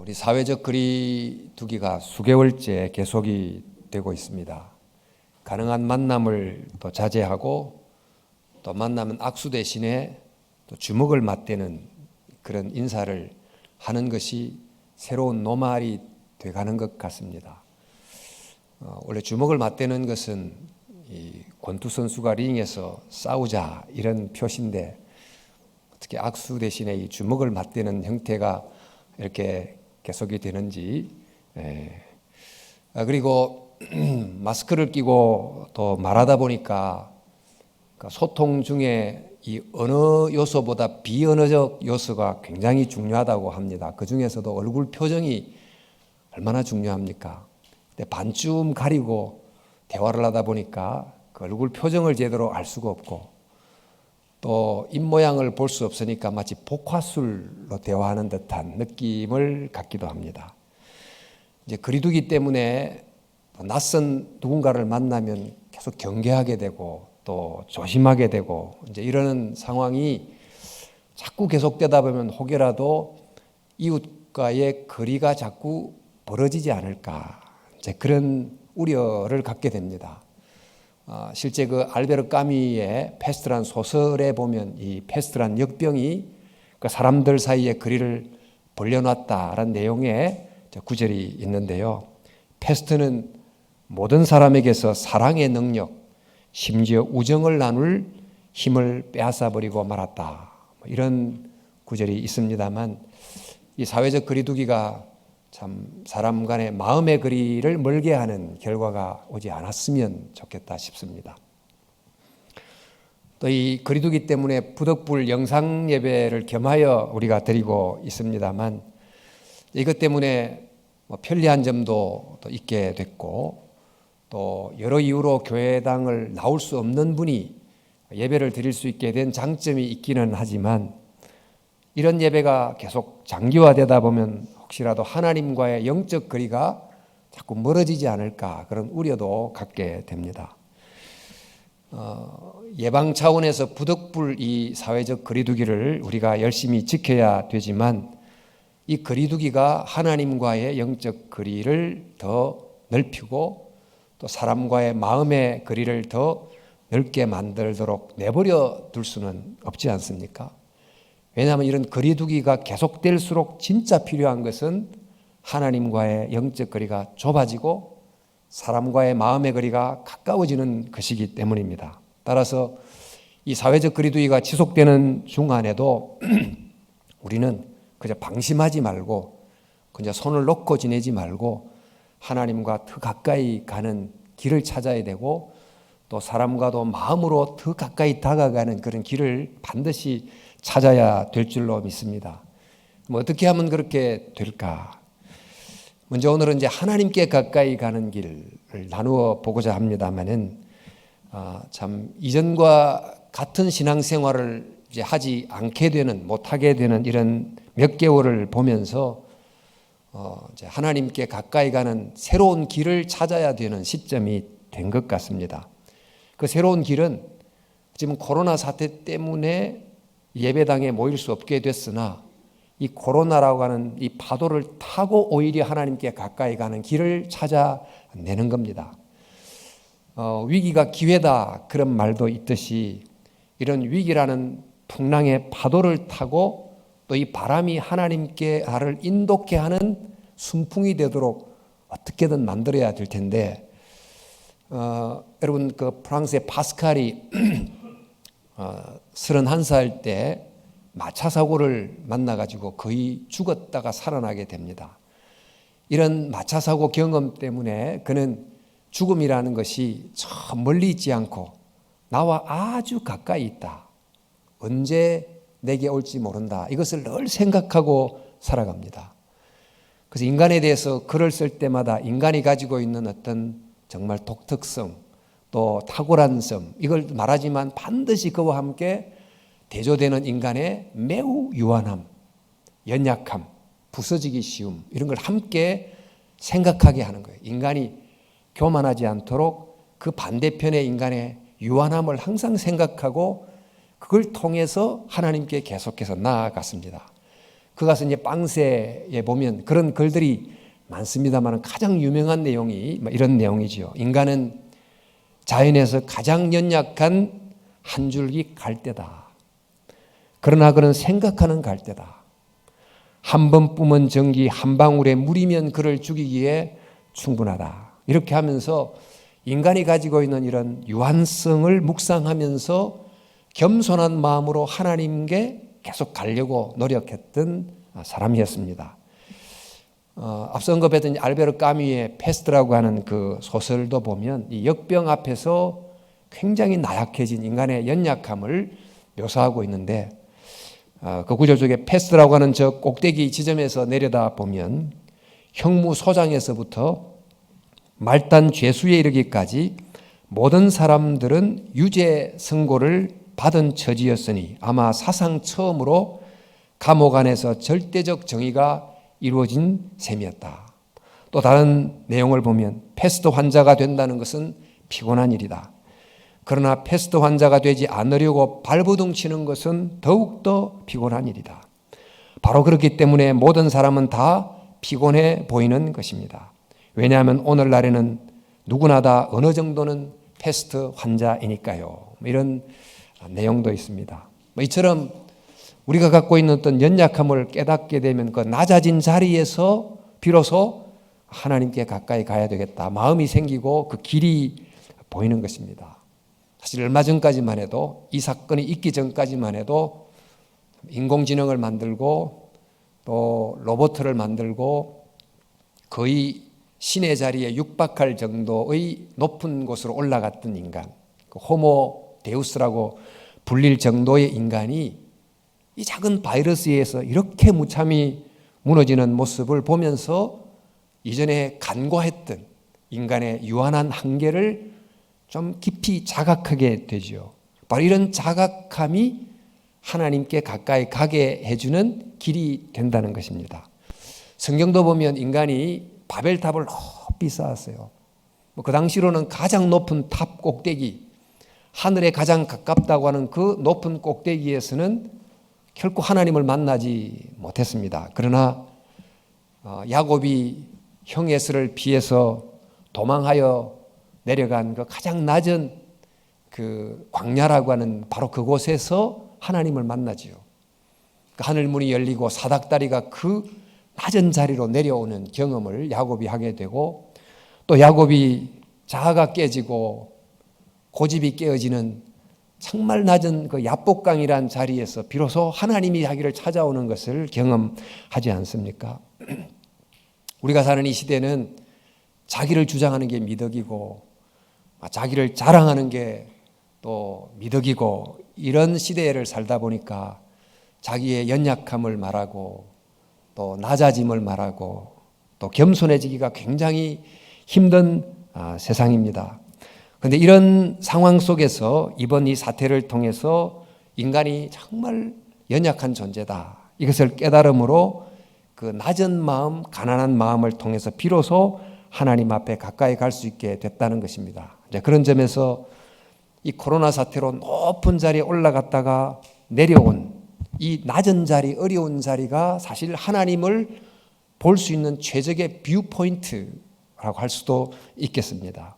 우리 사회적 거리두기가 수개월째 계속이 되고 있습니다. 가능한 만남을 또 자제하고 또 만나면 악수 대신에 또 주먹을 맞대는 그런 인사를 하는 것이 새로운 노말이 돼가는 것 같습니다. 원래 주먹을 맞대는 것은 이 권투 선수가 링에서 싸우자 이런 표시인데 어떻게 악수 대신에 이 주먹을 맞대는 형태가 이렇게 계속이 되는지. 그리고 마스크를 끼고 또 말하다 보니까 소통 중에 이 언어 요소보다 비언어적 요소가 굉장히 중요하다고 합니다. 그 중에서도 얼굴 표정이 얼마나 중요합니까? 근데 반쯤 가리고 대화를 하다 보니까 그 얼굴 표정을 제대로 알 수가 없고 또 입모양을 볼 수 없으니까 마치 복화술로 대화하는 듯한 느낌을 갖기도 합니다. 이제 거리두기 때문에 낯선 누군가를 만나면 계속 경계하게 되고 또 조심하게 되고 이제 이러는 상황이 자꾸 계속되다 보면 혹여라도 이웃과의 거리가 자꾸 벌어지지 않을까 이제 그런 우려를 갖게 됩니다. 실제 그 알베르 까뮈의 페스트란 소설에 보면 이 페스트란 역병이 그 사람들 사이에 거리를 벌려놨다라는 내용의 구절이 있는데요. 페스트는 모든 사람에게서 사랑의 능력, 심지어 우정을 나눌 힘을 빼앗아버리고 말았다. 이런 구절이 있습니다만 이 사회적 거리두기가 참 사람 간의 마음의 거리를 멀게 하는 결과가 오지 않았으면 좋겠다 싶습니다. 또 이 거리두기 때문에 부덕불 영상 예배를 겸하여 우리가 드리고 있습니다만 이것 때문에 편리한 점도 또 있게 됐고 또 여러 이유로 교회당을 나올 수 없는 분이 예배를 드릴 수 있게 된 장점이 있기는 하지만 이런 예배가 계속 장기화되다 보면 혹시라도 하나님과의 영적 거리가 자꾸 멀어지지 않을까 그런 우려도 갖게 됩니다. 예방 차원에서 부덕불 이 사회적 거리두기를 우리가 열심히 지켜야 되지만 이 거리두기가 하나님과의 영적 거리를 더 넓히고 또 사람과의 마음의 거리를 더 넓게 만들도록 내버려 둘 수는 없지 않습니까? 왜냐하면 이런 거리두기가 계속될수록 진짜 필요한 것은 하나님과의 영적 거리가 좁아지고 사람과의 마음의 거리가 가까워지는 것이기 때문입니다. 따라서 이 사회적 거리두기가 지속되는 중간에도 우리는 그저 방심하지 말고 그저 손을 놓고 지내지 말고 하나님과 더 가까이 가는 길을 찾아야 되고 또 사람과도 마음으로 더 가까이 다가가는 그런 길을 반드시 찾아야 될 줄로 믿습니다. 어떻게 하면 그렇게 될까? 먼저 오늘은 이제 하나님께 가까이 가는 길을 나누어 보고자 합니다만은 참 이전과 같은 신앙생활을 이제 하지 않게 되는 못하게 되는 이런 몇 개월을 보면서 이제 하나님께 가까이 가는 새로운 길을 찾아야 되는 시점이 된 것 같습니다. 그 새로운 길은 지금 코로나 사태 때문에 예배당에 모일 수 없게 됐으나 이 코로나라고 하는 이 파도를 타고 오히려 하나님께 가까이 가는 길을 찾아내는 겁니다. 위기가 기회다 그런 말도 있듯이 이런 위기라는 풍랑의 파도를 타고 또 이 바람이 하나님께 나를 인도케 하는 순풍이 되도록 어떻게든 만들어야 될 텐데 여러분 그 프랑스의 파스칼이 31살 때 마차 사고를 만나가지고 거의 죽었다가 살아나게 됩니다. 이런 마차 사고 경험 때문에 그는 죽음이라는 것이 저 멀리 있지 않고 나와 아주 가까이 있다. 언제 내게 올지 모른다. 이것을 늘 생각하고 살아갑니다. 그래서 인간에 대해서 글을 쓸 때마다 인간이 가지고 있는 어떤 정말 독특성 또 탁월한 점 이걸 말하지만 반드시 그와 함께 대조되는 인간의 매우 유한함, 연약함, 부서지기 쉬움 이런 걸 함께 생각하게 하는 거예요. 인간이 교만하지 않도록 그 반대편의 인간의 유한함을 항상 생각하고 그걸 통해서 하나님께 계속해서 나아갔습니다. 가서 이제 빵세에 보면 그런 글들이 많습니다만 가장 유명한 내용이 이런 내용이지요. 인간은 자연에서 가장 연약한 한 줄기 갈대다. 그러나 그는 생각하는 갈대다. 한 번 뿜은 전기 한 방울의 물이면 그를 죽이기에 충분하다. 이렇게 하면서 인간이 가지고 있는 이런 유한성을 묵상하면서 겸손한 마음으로 하나님께 계속 가려고 노력했던 사람이었습니다. 앞서 언급했던 알베르 까뮈의 페스트라고 하는 그 소설도 보면 이 역병 앞에서 굉장히 나약해진 인간의 연약함을 묘사하고 있는데 그 구절 속에 페스트라고 하는 저 꼭대기 지점에서 내려다 보면 형무소장에서부터 말단 죄수에 이르기까지 모든 사람들은 유죄 선고를 받은 처지였으니 아마 사상 처음으로 감옥 안에서 절대적 정의가 이루어진 셈이었다. 또 다른 내용을 보면 패스트 환자가 된다는 것은 피곤한 일이다. 그러나 패스트 환자가 되지 않으려고 발버둥 치는 것은 더욱더 피곤한 일이다. 바로 그렇기 때문에 모든 사람은 다 피곤해 보이는 것입니다. 왜냐하면 오늘날에는 누구나 다 어느 정도는 패스트 환자이니까요. 이런 내용도 있습니다. 이처럼 우리가 갖고 있는 어떤 연약함을 깨닫게 되면 그 낮아진 자리에서 비로소 하나님께 가까이 가야 되겠다. 마음이 생기고 그 길이 보이는 것입니다. 사실 얼마 전까지만 해도 이 사건이 있기 전까지만 해도 인공지능을 만들고 또 로봇을 만들고 거의 신의 자리에 육박할 정도의 높은 곳으로 올라갔던 인간, 호모 데우스라고 불릴 정도의 인간이 이 작은 바이러스에 의해서 이렇게 무참히 무너지는 모습을 보면서 이전에 간과했던 인간의 유한한 한계를 좀 깊이 자각하게 되죠. 바로 이런 자각함이 하나님께 가까이 가게 해주는 길이 된다는 것입니다. 성경도 보면 인간이 바벨탑을 높이 쌓았어요. 그 당시로는 가장 높은 탑 꼭대기, 하늘에 가장 가깝다고 하는 그 높은 꼭대기에서는 결코 하나님을 만나지 못했습니다. 그러나 야곱이 형 에서를 피해서 도망하여 내려간 그 가장 낮은 그 광야라고 하는 바로 그곳에서 하나님을 만나지요. 그 하늘문이 열리고 사닥다리가 그 낮은 자리로 내려오는 경험을 야곱이 하게 되고 또 야곱이 자아가 깨지고 고집이 깨어지는 정말 낮은 그 야복강이란 자리에서 비로소 하나님이 자기를 찾아오는 것을 경험하지 않습니까? 우리가 사는 이 시대는 자기를 주장하는 게 미덕이고 자기를 자랑하는 게 또 미덕이고 이런 시대를 살다 보니까 자기의 연약함을 말하고 또 낮아짐을 말하고 또 겸손해지기가 굉장히 힘든 세상입니다. 그런데 이런 상황 속에서 이번 이 사태를 통해서 인간이 정말 연약한 존재다. 이것을 깨달음으로 그 낮은 마음, 가난한 마음을 통해서 비로소 하나님 앞에 가까이 갈 수 있게 됐다는 것입니다. 그런 점에서 이 코로나 사태로 높은 자리에 올라갔다가 내려온 이 낮은 자리, 어려운 자리가 사실 하나님을 볼 수 있는 최적의 뷰 포인트라고 할 수도 있겠습니다.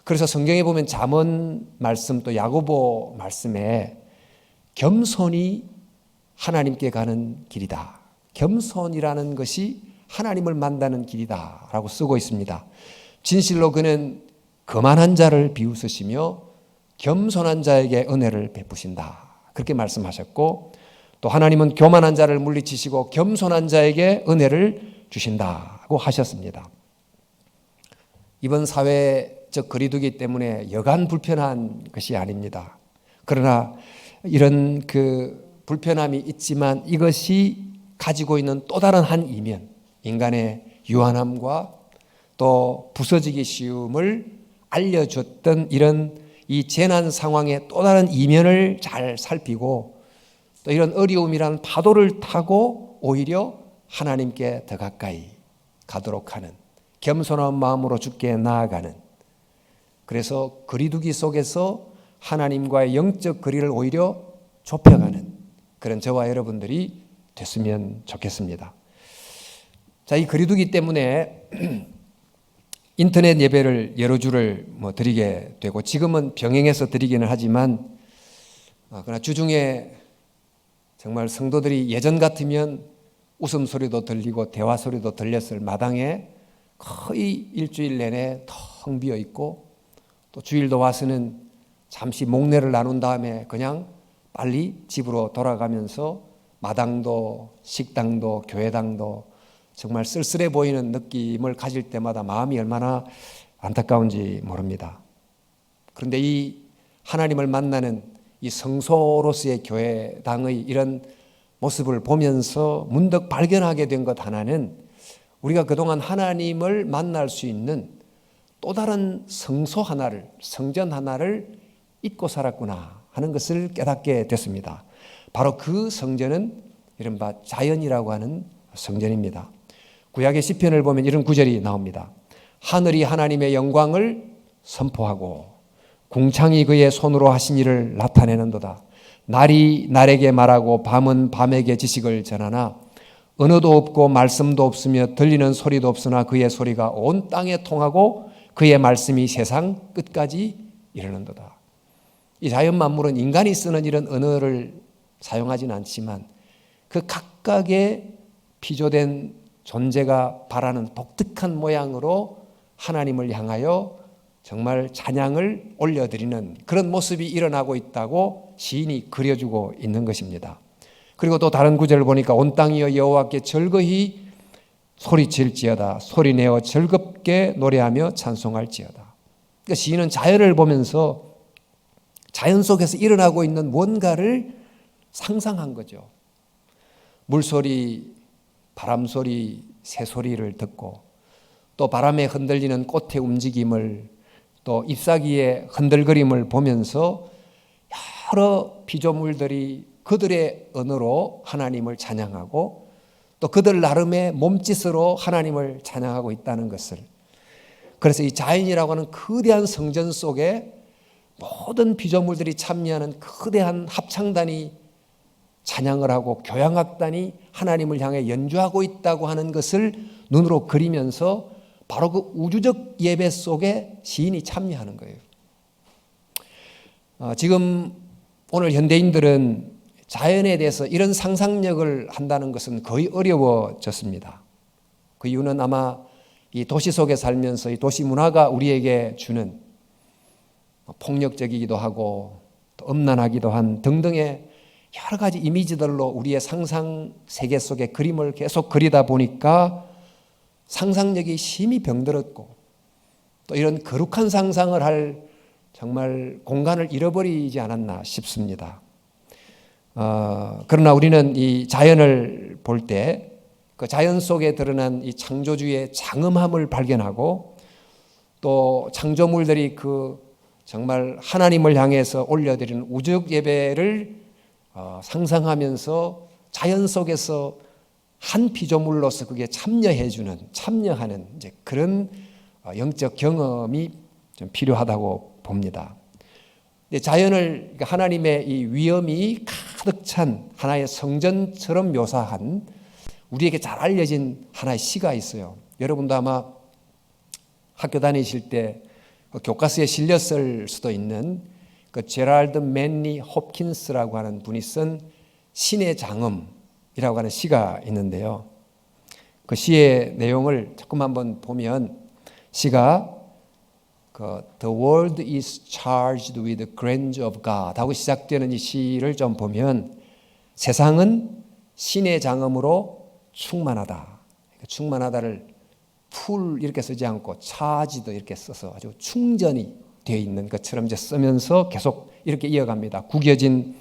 그래서 성경에 보면 잠언 말씀 또 야고보 말씀에 겸손이 하나님께 가는 길이다. 겸손이라는 것이 하나님을 만나는 길이다 라고 쓰고 있습니다. 진실로 그는 거만한 자를 비웃으시며 겸손한 자에게 은혜를 베푸신다. 그렇게 말씀하셨고 또 하나님은 교만한 자를 물리치시고 겸손한 자에게 은혜를 주신다고 하셨습니다. 이번 사회적 거리두기 때문에 여간 불편한 것이 아닙니다. 그러나 이런 그 불편함이 있지만 이것이 가지고 있는 또 다른 한 이면, 인간의 유한함과 또 부서지기 쉬움을 알려줬던 이런 이 재난 상황의 또 다른 이면을 잘 살피고 또 이런 어려움이라는 파도를 타고 오히려 하나님께 더 가까이 가도록 하는 겸손한 마음으로 주께 나아가는, 그래서 거리두기 속에서 하나님과의 영적 거리를 오히려 좁혀가는 그런 저와 여러분들이 됐으면 좋겠습니다. 자, 이 거리두기 때문에 인터넷 예배를 여러 주를 드리게 되고, 지금은 병행해서 드리기는 하지만 그러나 주중에 정말 성도들이 예전 같으면 웃음소리도 들리고 대화 소리도 들렸을 마당에 거의 일주일 내내 텅 비어 있고, 또 주일도 와서는 잠시 목례를 나눈 다음에 그냥 빨리 집으로 돌아가면서 마당도 식당도 교회당도 정말 쓸쓸해 보이는 느낌을 가질 때마다 마음이 얼마나 안타까운지 모릅니다. 그런데 이 하나님을 만나는 이 성소로서의 교회당의 이런 모습을 보면서 문득 발견하게 된 것 하나는, 우리가 그동안 하나님을 만날 수 있는 또 다른 성소 하나를, 성전 하나를 잊고 살았구나 하는 것을 깨닫게 됐습니다. 바로 그 성전은 이른바 자연이라고 하는 성전입니다. 구약의 시편을 보면 이런 구절이 나옵니다. 하늘이 하나님의 영광을 선포하고 궁창이 그의 손으로 하신 일을 나타내는도다. 날이 날에게 말하고 밤은 밤에게 지식을 전하나 언어도 없고 말씀도 없으며 들리는 소리도 없으나 그의 소리가 온 땅에 통하고 그의 말씀이 세상 끝까지 이르는도다. 이 자연 만물은 인간이 쓰는 이런 언어를 사용하지는 않지만 그 각각의 피조된 존재가 바라는 독특한 모양으로 하나님을 향하여 정말 찬양을 올려드리는 그런 모습이 일어나고 있다고 시인이 그려주고 있는 것입니다. 그리고 또 다른 구절을 보니까 온 땅이여 여호와께 즐거이 소리칠지어다. 소리내어 즐겁게 노래하며 찬송할지어다. 그러니까 시인은 자연을 보면서 자연 속에서 일어나고 있는 뭔가를 상상한 거죠. 물소리, 바람소리, 새소리를 듣고, 또 바람에 흔들리는 꽃의 움직임을, 또 잎사귀의 흔들거림을 보면서 여러 피조물들이 그들의 언어로 하나님을 찬양하고 또 그들 나름의 몸짓으로 하나님을 찬양하고 있다는 것을, 그래서 이 자연이라고 하는 거대한 성전 속에 모든 피조물들이 참여하는 거대한 합창단이 찬양을 하고 교향악단이 하나님을 향해 연주하고 있다고 하는 것을 눈으로 그리면서 바로 그 우주적 예배 속에 시인이 참여하는 거예요. 지금 오늘 현대인들은 자연에 대해서 이런 상상력을 한다는 것은 거의 어려워졌습니다. 그 이유는 아마 이 도시 속에 살면서 이 도시 문화가 우리에게 주는 폭력적이기도 하고 또 음란하기도 한 등등의 여러 가지 이미지들로 우리의 상상 세계 속의 그림을 계속 그리다 보니까 상상력이 심히 병들었고 또 이런 거룩한 상상을 할 정말 공간을 잃어버리지 않았나 싶습니다. 그러나 우리는 이 자연을 볼 때 그 자연 속에 드러난 이 창조주의 장엄함을 발견하고 또 창조물들이 그 정말 하나님을 향해서 올려드리는 우주적 예배를 상상하면서 자연 속에서 한 피조물로서 그게 참여하는 이제 그런 영적 경험이 좀 필요하다고 봅니다. 자연을 하나님의 이 위엄이 가득 찬 하나의 성전처럼 묘사한 우리에게 잘 알려진 하나의 시가 있어요. 여러분도 아마 학교 다니실 때 교과서에 실렸을 수도 있는 그 제랄드 맨리 홉킨스라고 하는 분이 쓴 신의 장엄이라고 하는 시가 있는데요. 그 시의 내용을 조금 한번 보면 시가 The world is charged with the grandeur of God 하고 시작되는 이 시를 좀 보면 세상은 신의 장엄으로 충만하다. 충만하다를 풀 이렇게 쓰지 않고 charged 이렇게 써서 아주 충전이 되어 있는 것처럼 이제 쓰면서 계속 이렇게 이어갑니다. 구겨진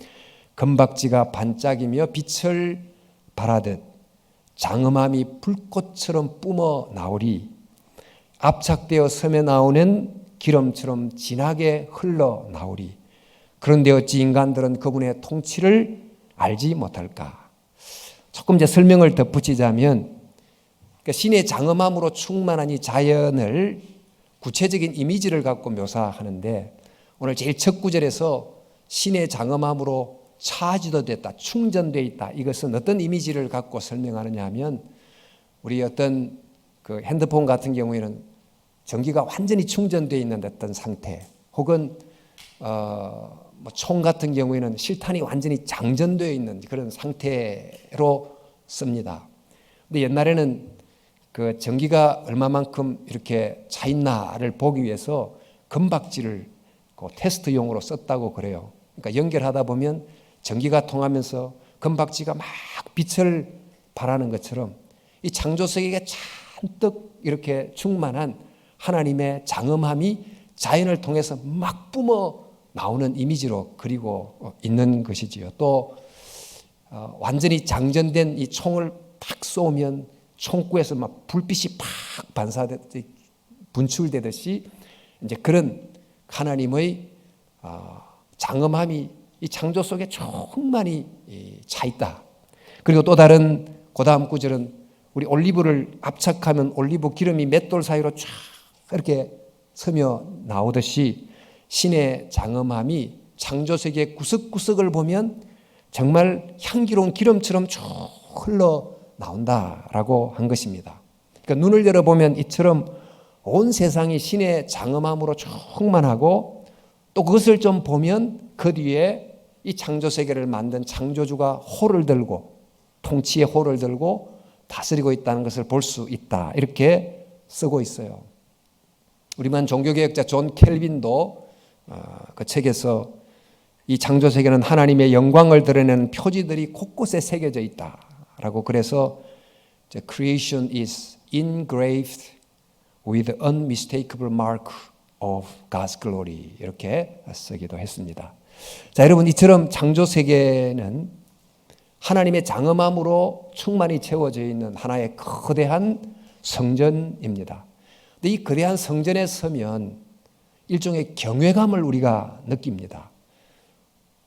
금박지가 반짝이며 빛을 발하듯 장엄함이 불꽃처럼 뿜어 나오리. 압착되어 섬에 나오는 기름처럼 진하게 흘러나오리. 그런데 어찌 인간들은 그분의 통치를 알지 못할까? 조금 이제 설명을 덧붙이자면 신의 장엄함으로 충만한 이 자연을 구체적인 이미지를 갖고 묘사하는데 오늘 제일 첫 구절에서 신의 장엄함으로 차지도 됐다, 충전되어 있다. 이것은 어떤 이미지를 갖고 설명하느냐 하면 우리 어떤 그 핸드폰 같은 경우에는 전기가 완전히 충전되어 있는 어떤 상태, 혹은 총 같은 경우에는 실탄이 완전히 장전되어 있는 그런 상태로 씁니다. 근데 옛날에는 그 전기가 얼마만큼 이렇게 차 있나를 보기 위해서 금박지를 그 테스트용으로 썼다고 그래요. 그러니까 연결하다 보면 전기가 통하면서 금박지가 막 빛을 발하는 것처럼 이 창조 세계가 잔뜩 이렇게 충만한 하나님의 장엄함이 자연을 통해서 막 뿜어 나오는 이미지로 그리고 있는 것이지요. 또 완전히 장전된 이 총을 팍 쏘면 총구에서 막 불빛이 팍 분출되듯이 이제 그런 하나님의 장엄함이 이 창조 속에 충만히 차 있다. 그리고 또 다른 그다음 구절은 우리 올리브를 압착하면 올리브 기름이 맷돌 사이로 쫙 이렇게 스며 나오듯이 신의 장엄함이 창조 세계 구석구석을 보면 정말 향기로운 기름처럼 쭉 흘러 나온다라고 한 것입니다. 그러니까 눈을 열어보면 이처럼 온 세상이 신의 장엄함으로 충만하고 또 그것을 좀 보면 그 뒤에 이 창조 세계를 만든 창조주가 호를 들고 통치의 호를 들고 다스리고 있다는 것을 볼 수 있다. 이렇게 쓰고 있어요. 우리만 종교개혁자 존 켈빈도 그 책에서 이 창조 세계는 하나님의 영광을 드러내는 표지들이 곳곳에 새겨져 있다라고 그래서 Creation is engraved with the unmistakable mark of God's glory 이렇게 쓰기도 했습니다. 자, 여러분 이처럼 창조 세계는 하나님의 장엄함으로 충만히 채워져 있는 하나의 거대한 성전입니다. 근데 이 거대한 성전에 서면 일종의 경외감을 우리가 느낍니다.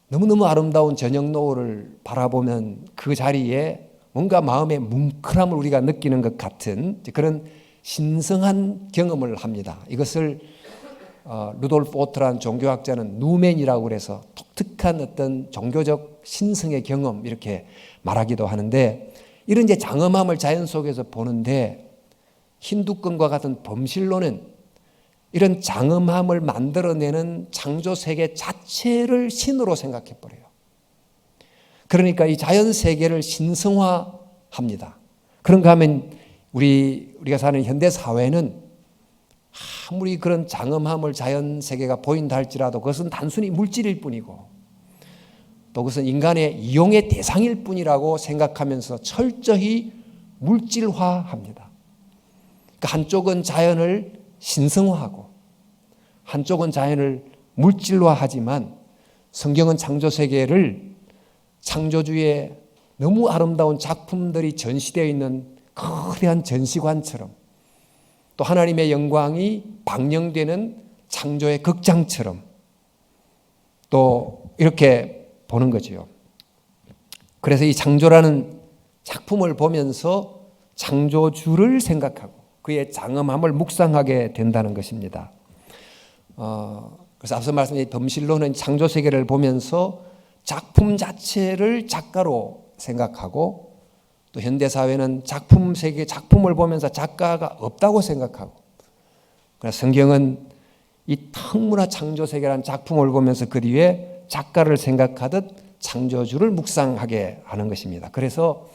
너무너무 아름다운 저녁 노을을 바라보면 그 자리에 뭔가 마음의 뭉클함을 우리가 느끼는 것 같은 그런 신성한 경험을 합니다. 이것을 루돌프 오트라는 종교학자는 누멘이라고 그래서 독특한 어떤 종교적 신성의 경험 이렇게 말하기도 하는데 이런 이제 장엄함을 자연 속에서 보는데 힌두권과 같은 범실론은 이런 장엄함을 만들어내는 창조 세계 자체를 신으로 생각해 버려요. 그러니까 이 자연 세계를 신성화합니다. 그런가 하면 우리가 사는 현대 사회는 아무리 그런 장엄함을 자연 세계가 보인다 할지라도 그것은 단순히 물질일 뿐이고 또 그것은 인간의 이용의 대상일 뿐이라고 생각하면서 철저히 물질화합니다. 그러니까 한쪽은 자연을 신성화하고 한쪽은 자연을 물질화하지만 성경은 창조 세계를 창조주의 너무 아름다운 작품들이 전시되어 있는 거대한 전시관처럼 또 하나님의 영광이 방영되는 창조의 극장처럼 또 이렇게 보는 거지요. 그래서 이 창조라는 작품을 보면서 창조주를 생각하고 그의 장엄함을 묵상하게 된다는 것입니다. 그래서 앞서 말씀드린 범실론은 창조 세계를 보면서 작품 자체를 작가로 생각하고 또 현대 사회는 작품 세계 작품을 보면서 작가가 없다고 생각하고 그래서 성경은 이 탕문화 창조 세계라는 작품을 보면서 그 뒤에 작가를 생각하듯 창조주를 묵상하게 하는 것입니다. 그래서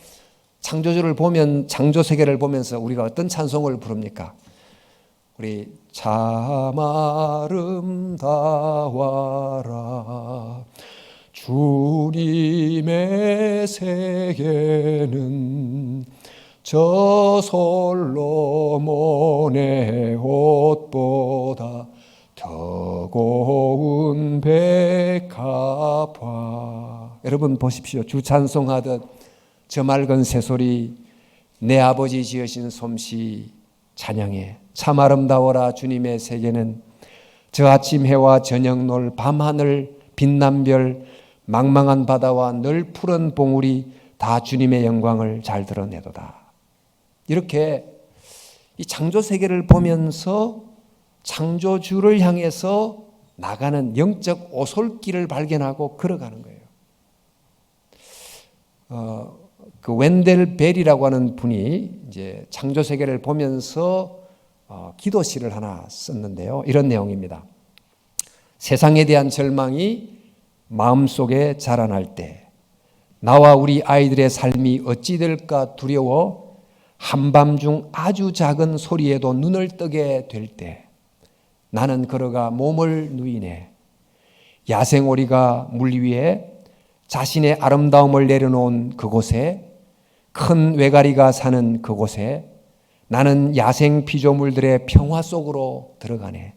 창조주를 보면 창조 세계를 보면서 우리가 어떤 찬송을 부릅니까? 우리 참 아름다워라 주님의 세계는 저 솔로몬의 옷보다 더 고운 백합화. 여러분 보십시오. 주 찬송하듯 저 맑은 새소리 내 아버지 지으신 솜씨 찬양해. 참 아름다워라 주님의 세계는 저 아침 해와 저녁 노을 밤하늘 빛난 별 망망한 바다와 늘 푸른 봉우리 다 주님의 영광을 잘 드러내도다. 이렇게 이 창조 세계를 보면서 창조주를 향해서 나가는 영적 오솔길을 발견하고 걸어가는 거예요. 그 웬델 벨이라고 하는 분이 이제 창조 세계를 보면서 기도시를 하나 썼는데요. 이런 내용입니다. 세상에 대한 절망이 마음속에 자라날 때 나와 우리 아이들의 삶이 어찌 될까 두려워 한밤중 아주 작은 소리에도 눈을 뜨게 될 때 나는 걸어가 몸을 누이네. 야생오리가 물 위에 자신의 아름다움을 내려놓은 그곳에 큰 외가리가 사는 그곳에 나는 야생 피조물들의 평화 속으로 들어가네.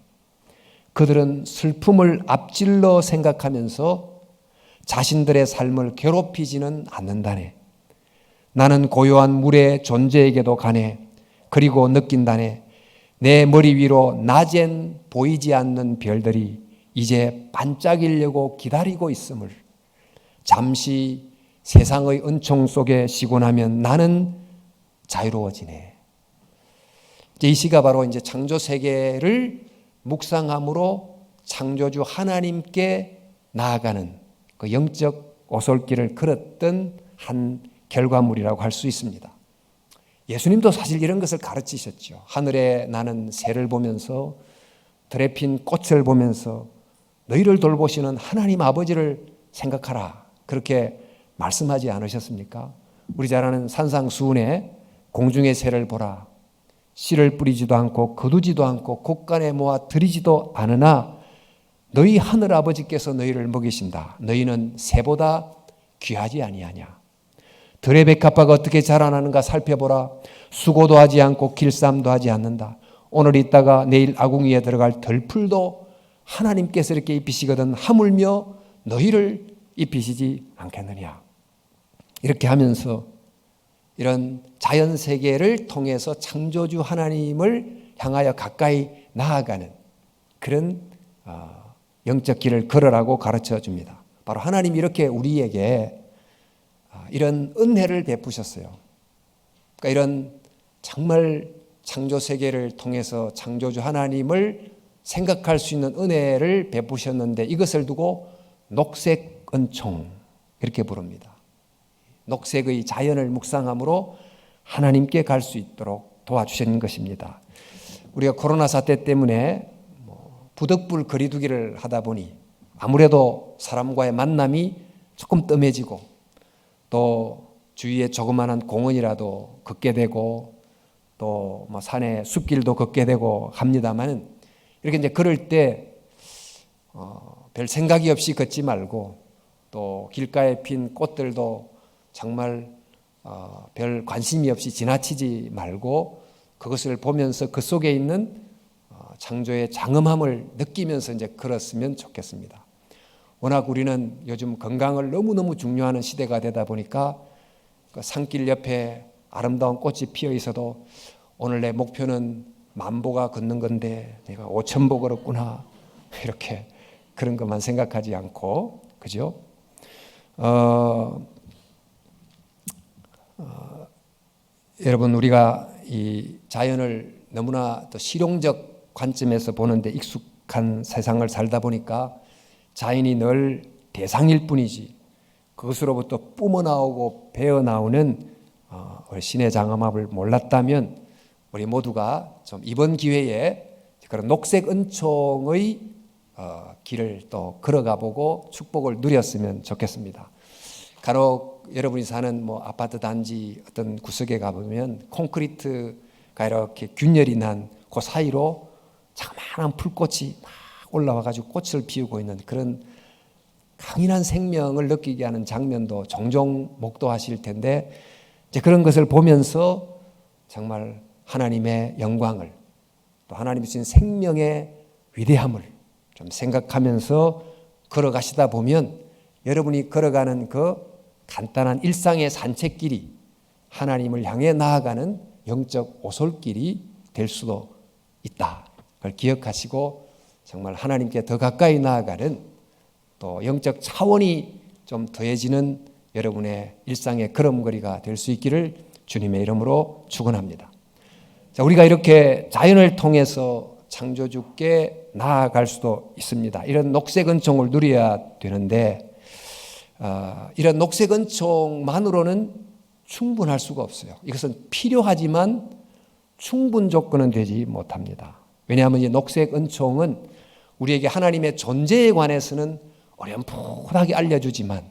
그들은 슬픔을 앞질러 생각하면서 자신들의 삶을 괴롭히지는 않는다네. 나는 고요한 물의 존재에게도 가네. 그리고 느낀다네. 내 머리 위로 낮엔 보이지 않는 별들이 이제 반짝이려고 기다리고 있음을. 잠시 세상의 은총 속에 쉬고 나면 나는 자유로워지네. 이 시가 바로 이제 창조 세계를 묵상함으로 창조주 하나님께 나아가는 그 영적 오솔길을 걸었던 한 결과물이라고 할 수 있습니다. 예수님도 사실 이런 것을 가르치셨죠. 하늘에 나는 새를 보면서 들에 핀 꽃을 보면서 너희를 돌보시는 하나님 아버지를 생각하라. 그렇게 말씀하지 않으셨습니까? 우리 잘 아는 산상수훈에 공중의 새를 보라. 씨를 뿌리지도 않고 거두지도 않고 곡간에 모아 들이지도 않으나 너희 하늘 아버지께서 너희를 먹이신다. 너희는 새보다 귀하지 아니하냐. 들의 백합화가 어떻게 자라나는가 살펴보라. 수고도 하지 않고 길쌈도 하지 않는다. 오늘 있다가 내일 아궁이에 들어갈 들풀도 하나님께서 이렇게 입히시거든 하물며 너희를 입히시지 않겠느냐. 이렇게 하면서 이런 자연세계를 통해서 창조주 하나님을 향하여 가까이 나아가는 그런 영적 길을 걸으라고 가르쳐 줍니다. 바로 하나님이 이렇게 우리에게 이런 은혜를 베푸셨어요. 그러니까 이런 정말 창조세계를 통해서 창조주 하나님을 생각할 수 있는 은혜를 베푸셨는데 이것을 두고 녹색 은총 이렇게 부릅니다. 녹색의 자연을 묵상함으로 하나님께 갈 수 있도록 도와주신 것입니다. 우리가 코로나 사태 때문에 부득불 거리두기를 하다 보니 아무래도 사람과의 만남이 조금 뜸해지고 또 주위에 조그마한 공원이라도 걷게 되고 또 산에 숲길도 걷게 되고 합니다만 이렇게 이제 걸을 때 별 생각이 없이 걷지 말고 또 길가에 핀 꽃들도 정말 별 관심이 없이 지나치지 말고 그것을 보면서 그 속에 있는 창조의 장엄함을 느끼면서 이제 걸었으면 좋겠습니다. 워낙 우리는 요즘 건강을 너무너무 중요하는 시대가 되다 보니까 그 산길 옆에 아름다운 꽃이 피어 있어도 오늘 내 목표는 10,000보가 걷는 건데 내가 5,000보 걸었구나 이렇게 그런 것만 생각하지 않고 그죠? 여러분 우리가 이 자연을 너무나 또 실용적 관점에서 보는데 익숙한 세상을 살다 보니까 자연이 늘 대상일 뿐이지 그것으로부터 뿜어나오고 배어나오는 신의 장엄함을 몰랐다면 우리 모두가 좀 이번 기회에 그런 녹색 은총의 길을 또 걸어가 보고 축복을 누렸으면 좋겠습니다. 간혹 여러분이 사는 아파트 단지 어떤 구석에 가보면 콘크리트가 이렇게 균열이 난 그 사이로 자그마한 풀꽃이 막 올라와가지고 꽃을 피우고 있는 그런 강인한 생명을 느끼게 하는 장면도 종종 목도하실 텐데 이제 그런 것을 보면서 정말 하나님의 영광을 또 하나님이 주신 생명의 위대함을 좀 생각하면서 걸어가시다 보면 여러분이 걸어가는 그 간단한 일상의 산책길이 하나님을 향해 나아가는 영적 오솔길이 될 수도 있다. 그걸 기억하시고 정말 하나님께 더 가까이 나아가는 또 영적 차원이 좀 더해지는 여러분의 일상의 걸음걸이가 될 수 있기를 주님의 이름으로 축원합니다. 자, 우리가 이렇게 자연을 통해서 창조주께 나아갈 수도 있습니다. 이런 녹색 은총을 누려야 되는데 이런 녹색 은총만으로는 충분할 수가 없어요. 이것은 필요하지만 충분 조건은 되지 못합니다. 왜냐하면 이 녹색 은총은 우리에게 하나님의 존재에 관해서는 어렴풋하게 알려주지만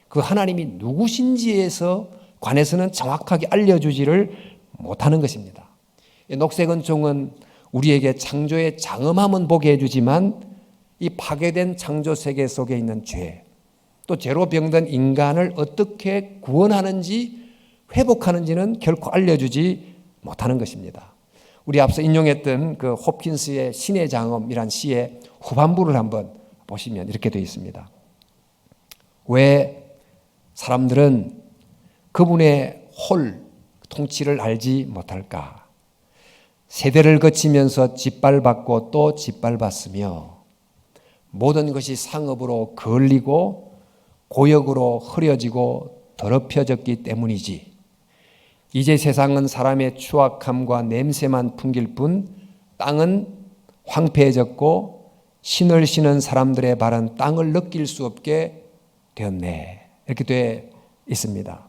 그 하나님이 누구신지에서 관해서는 정확하게 알려주지를 못하는 것입니다. 이 녹색 은총은 우리에게 창조의 장엄함은 보게 해주지만 이 파괴된 창조 세계 속에 있는 죄, 또 죄로 병든 인간을 어떻게 구원하는지 회복하는지는 결코 알려주지 못하는 것입니다. 우리 앞서 인용했던 그 홉킨스의 신의 장엄이란 시의 후반부를 한번 보시면 이렇게 되어 있습니다. 왜 사람들은 그분의 통치를 알지 못할까? 세대를 거치면서 짓밟았고 또 짓밟았으며 모든 것이 상업으로 거을리고 고역으로 흐려지고 더럽혀졌기 때문이지. 이제 세상은 사람의 추악함과 냄새만 풍길 뿐 땅은 황폐해졌고 신을 신은 사람들의 발은 땅을 느낄 수 없게 되었네. 이렇게 되어 있습니다.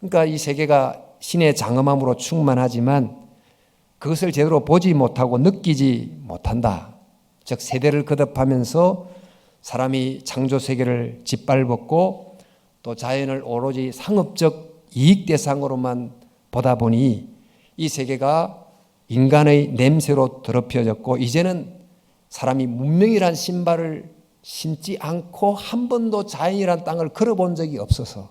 그러니까 이 세계가 신의 장엄함으로 충만하지만 그것을 제대로 보지 못하고 느끼지 못한다. 즉 세대를 거듭하면서 사람이 창조 세계를 짓밟았고 또 자연을 오로지 상업적 이익 대상으로만 보다 보니 이 세계가 인간의 냄새로 더럽혀졌고 이제는 사람이 문명이란 신발을 신지 않고 한 번도 자연이란 땅을 걸어본 적이 없어서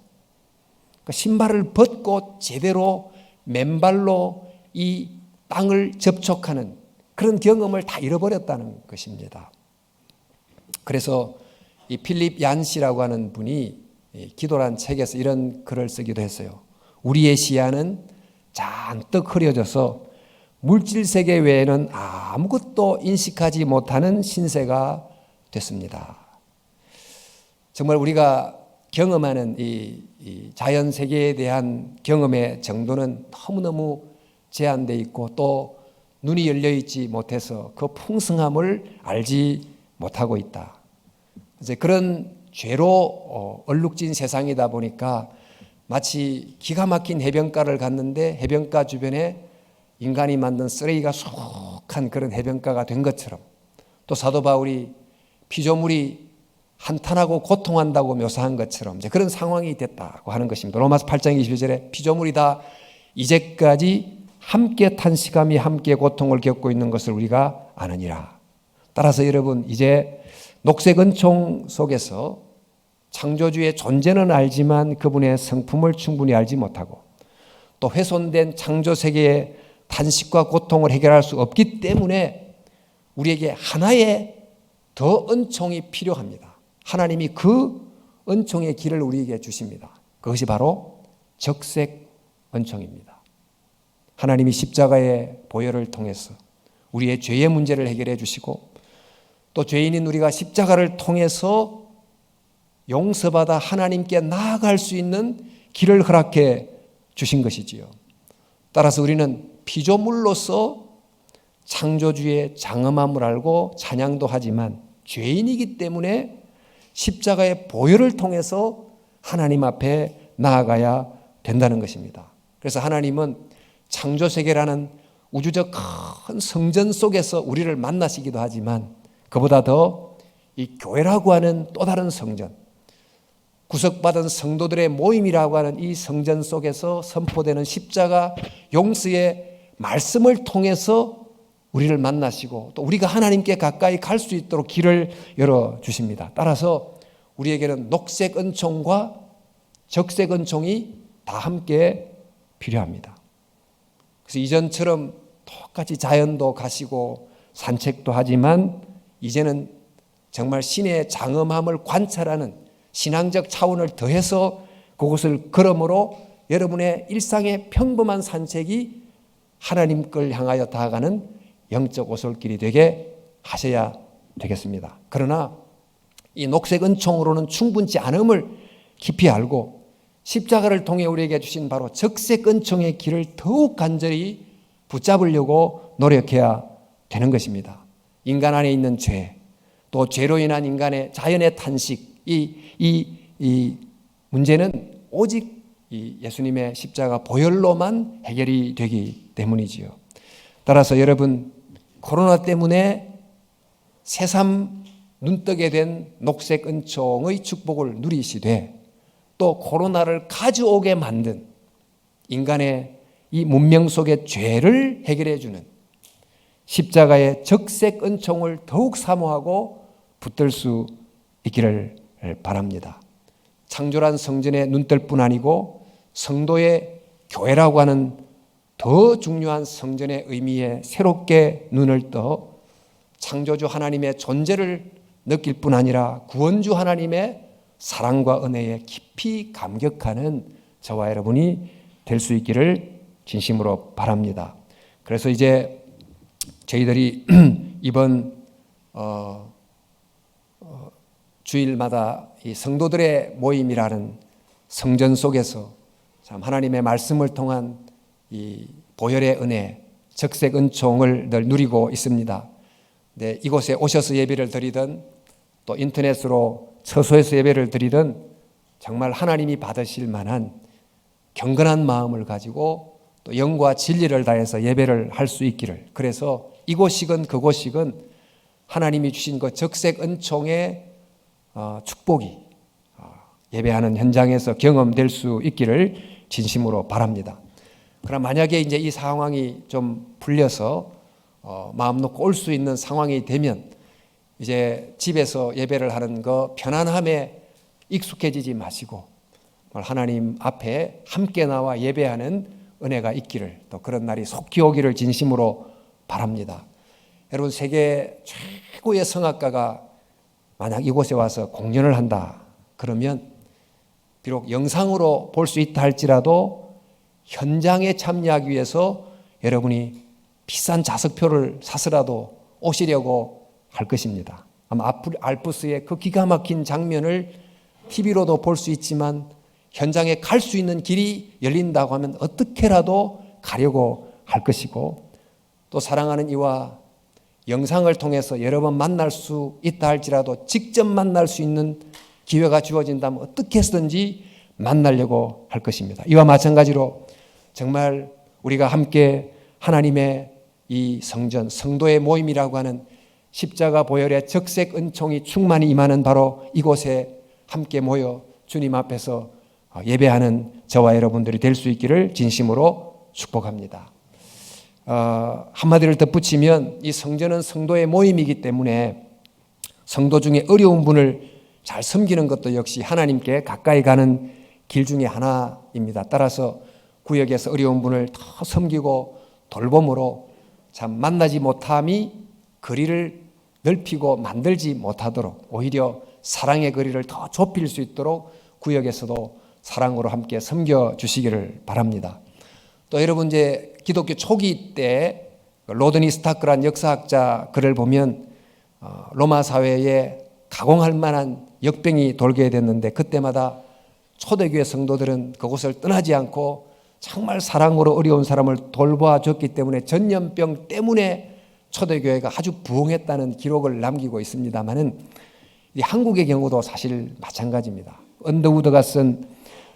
신발을 벗고 제대로 맨발로 이 땅을 접촉하는 그런 경험을 다 잃어버렸다는 것입니다. 그래서 이 필립 얀시라고 하는 분이 기도란 책에서 이런 글을 쓰기도 했어요. 우리의 시야는 잔뜩 흐려져서 물질 세계 외에는 아무것도 인식하지 못하는 신세가 됐습니다. 정말 우리가 경험하는 이 자연 세계에 대한 경험의 정도는 너무너무 제한되어 있고 또 눈이 열려 있지 못해서 그 풍성함을 알지 못하고 있다. 이제 그런 죄로 얼룩진 세상이다 보니까 마치 기가 막힌 해변가를 갔는데 해변가 주변에 인간이 만든 쓰레기가 수북한 그런 해변가가 된 것처럼 또 사도 바울이 피조물이 한탄하고 고통한다고 묘사한 것처럼 이제 그런 상황이 됐다고 하는 것입니다. 로마서 8장 21절에 피조물이 다 이제까지 함께 탄식하며 함께 고통을 겪고 있는 것을 우리가 아느니라. 따라서 여러분 이제 녹색 은총 속에서 창조주의 존재는 알지만 그분의 성품을 충분히 알지 못하고 또 훼손된 창조 세계의 탄식과 고통을 해결할 수 없기 때문에 우리에게 하나의 더 은총이 필요합니다. 하나님이 그 은총의 길을 우리에게 주십니다. 그것이 바로 적색 은총입니다. 하나님이 십자가의 보혈을 통해서 우리의 죄의 문제를 해결해 주시고 또 죄인인 우리가 십자가를 통해서 용서받아 하나님께 나아갈 수 있는 길을 허락해 주신 것이지요. 따라서 우리는 피조물로서 창조주의 장엄함을 알고 찬양도 하지만 죄인이기 때문에 십자가의 보혈을 통해서 하나님 앞에 나아가야 된다는 것입니다. 그래서 하나님은 창조세계라는 우주적 큰 성전 속에서 우리를 만나시기도 하지만 그보다 더 이 교회라고 하는 또 다른 성전, 구속받은 성도들의 모임이라고 하는 이 성전 속에서 선포되는 십자가 용서의 말씀을 통해서 우리를 만나시고 또 우리가 하나님께 가까이 갈 수 있도록 길을 열어주십니다. 따라서 우리에게는 녹색 은총과 적색 은총이 다 함께 필요합니다. 그래서 이전처럼 똑같이 자연도 가시고 산책도 하지만 이제는 정말 신의 장엄함을 관찰하는 신앙적 차원을 더해서 그곳을 걸음으로 여러분의 일상의 평범한 산책이 하나님 걸 향하여 다가가는 영적 오솔길이 되게 하셔야 되겠습니다. 그러나 이 녹색 은총으로는 충분치 않음을 깊이 알고 십자가를 통해 우리에게 주신 바로 적색 은총의 길을 더욱 간절히 붙잡으려고 노력해야 되는 것입니다. 인간 안에 있는 죄, 또 죄로 인한 인간의 자연의 탄식, 이 이 문제는 오직 이 예수님의 십자가 보혈로만 해결이 되기 때문이지요. 따라서 여러분, 코로나 때문에 새삼 눈뜨게 된 녹색 은총의 축복을 누리시되 또 코로나를 가져오게 만든 인간의 이 문명 속의 죄를 해결해 주는 십자가의 적색 은총을 더욱 사모하고 붙들 수 있기를 바랍니다. 창조란 성전에 눈뜰 뿐 아니고 성도의 교회라고 하는 더 중요한 성전의 의미에 새롭게 눈을 떠 창조주 하나님의 존재를 느낄 뿐 아니라 구원주 하나님의 사랑과 은혜에 깊이 감격하는 저와 여러분이 될 수 있기를 진심으로 바랍니다. 그래서 이제 저희들이 이번 주일마다 이 성도들의 모임이라는 성전 속에서 참 하나님의 말씀을 통한 이 보혈의 은혜, 적색 은총을 늘 누리고 있습니다. 네, 이곳에 오셔서 예배를 드리든 또 인터넷으로 처소에서 예배를 드리든 정말 하나님이 받으실 만한 경건한 마음을 가지고 또 영과 진리를 다해서 예배를 할 수 있기를, 그래서 이곳이건 그곳이건 하나님이 주신 그 적색 은총의 축복이 예배하는 현장에서 경험될 수 있기를 진심으로 바랍니다. 그럼 만약에 이제 이 상황이 좀 풀려서 마음 놓고 올 수 있는 상황이 되면 이제 집에서 예배를 하는 거 편안함에 익숙해지지 마시고 하나님 앞에 함께 나와 예배하는 은혜가 있기를, 또 그런 날이 속히 오기를 진심으로 바랍니다. 여러분, 세계 최고의 성악가가 만약 이곳에 와서 공연을 한다 그러면 비록 영상으로 볼 수 있다 할지라도 현장에 참여하기 위해서 여러분이 비싼 좌석표를 사서라도 오시려고 할 것입니다. 아마 알프스의 그 기가 막힌 장면을 TV로도 볼 수 있지만 현장에 갈 수 있는 길이 열린다고 하면 어떻게라도 가려고 할 것이고, 또 사랑하는 이와 영상을 통해서 여러 번 만날 수 있다 할지라도 직접 만날 수 있는 기회가 주어진다면 어떻게 해서든지 만나려고 할 것입니다. 이와 마찬가지로 정말 우리가 함께 하나님의 이 성전, 성도의 모임이라고 하는 십자가 보혈의 적색 은총이 충만히 임하는 바로 이곳에 함께 모여 주님 앞에서 예배하는 저와 여러분들이 될 수 있기를 진심으로 축복합니다. 한마디를 덧붙이면 이 성전은 성도의 모임이기 때문에 성도 중에 어려운 분을 잘 섬기는 것도 역시 하나님께 가까이 가는 길 중에 하나입니다. 따라서 구역에서 어려운 분을 더 섬기고 돌봄으로 참 만나지 못함이 거리를 넓히고 만들지 못하도록 오히려 사랑의 거리를 더 좁힐 수 있도록 구역에서도 사랑으로 함께 섬겨 주시기를 바랍니다. 또 여러분, 이제 기독교 초기 때 로드니 스타크란 역사학자 글을 보면 로마 사회에 가공할 만한 역병이 돌게 됐는데 그때마다 초대교회 성도들은 그곳을 떠나지 않고 정말 사랑으로 어려운 사람을 돌봐줬기 때문에 전염병 때문에 초대교회가 아주 부흥했다는 기록을 남기고 있습니다만은 한국의 경우도 사실 마찬가지입니다. 언더우드가 쓴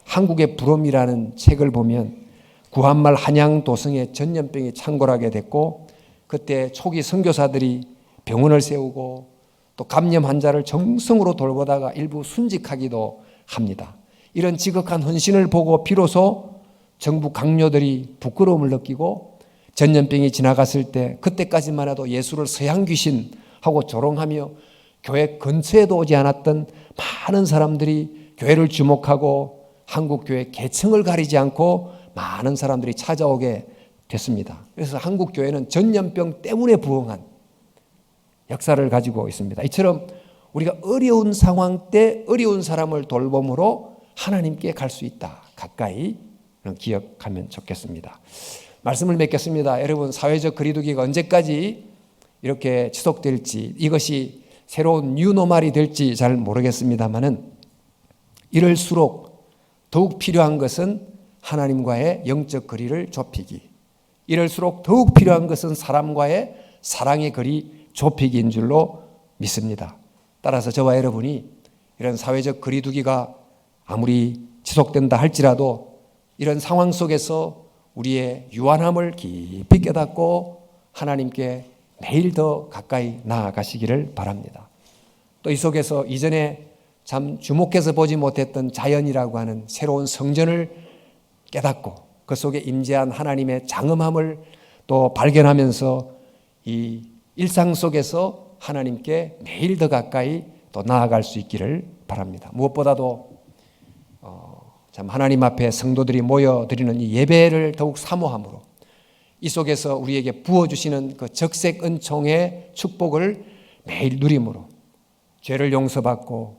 한국의 부름이라는 책을 보면 구한말 한양 도성에 전염병이 창궐하게 됐고 그때 초기 선교사들이 병원을 세우고 또 감염 환자를 정성으로 돌보다가 일부 순직하기도 합니다. 이런 지극한 헌신을 보고 비로소 정부 강요들이 부끄러움을 느끼고 전염병이 지나갔을 때 그때까지만 해도 예수를 서양 귀신하고 조롱하며 교회 근처에도 오지 않았던 많은 사람들이 교회를 주목하고 한국교회 계층을 가리지 않고 많은 사람들이 찾아오게 됐습니다. 그래서 한국교회는 전염병 때문에 부흥한 역사를 가지고 있습니다. 이처럼 우리가 어려운 상황 때 어려운 사람을 돌봄으로 하나님께 갈 수 있다. 가까이 기억하면 좋겠습니다. 말씀을 맺겠습니다. 여러분, 사회적 거리두기가 언제까지 이렇게 지속될지, 이것이 새로운 뉴노멀이 될지 잘 모르겠습니다만은 이럴수록 더욱 필요한 것은 하나님과의 영적 거리를 좁히기, 이럴수록 더욱 필요한 것은 사람과의 사랑의 거리 좁히기인 줄로 믿습니다. 따라서 저와 여러분이 이런 사회적 거리두기가 아무리 지속된다 할지라도 이런 상황 속에서 우리의 유한함을 깊이 깨닫고 하나님께 매일 더 가까이 나아가시기를 바랍니다. 또 이 속에서 이전에 참 주목해서 보지 못했던 자연이라고 하는 새로운 성전을 깨닫고 그 속에 임재한 하나님의 장엄함을 또 발견하면서 이 일상 속에서 하나님께 매일 더 가까이 또 나아갈 수 있기를 바랍니다. 무엇보다도 참 하나님 앞에 성도들이 모여드리는 이 예배를 더욱 사모함으로 이 속에서 우리에게 부어주시는 그 적색 은총의 축복을 매일 누림으로 죄를 용서받고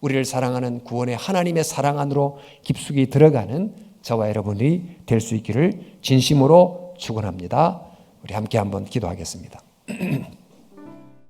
우리를 사랑하는 구원의 하나님의 사랑 안으로 깊숙이 들어가는 저와 여러분이 될 수 있기를 진심으로 축원합니다. 우리 함께 한번 기도하겠습니다.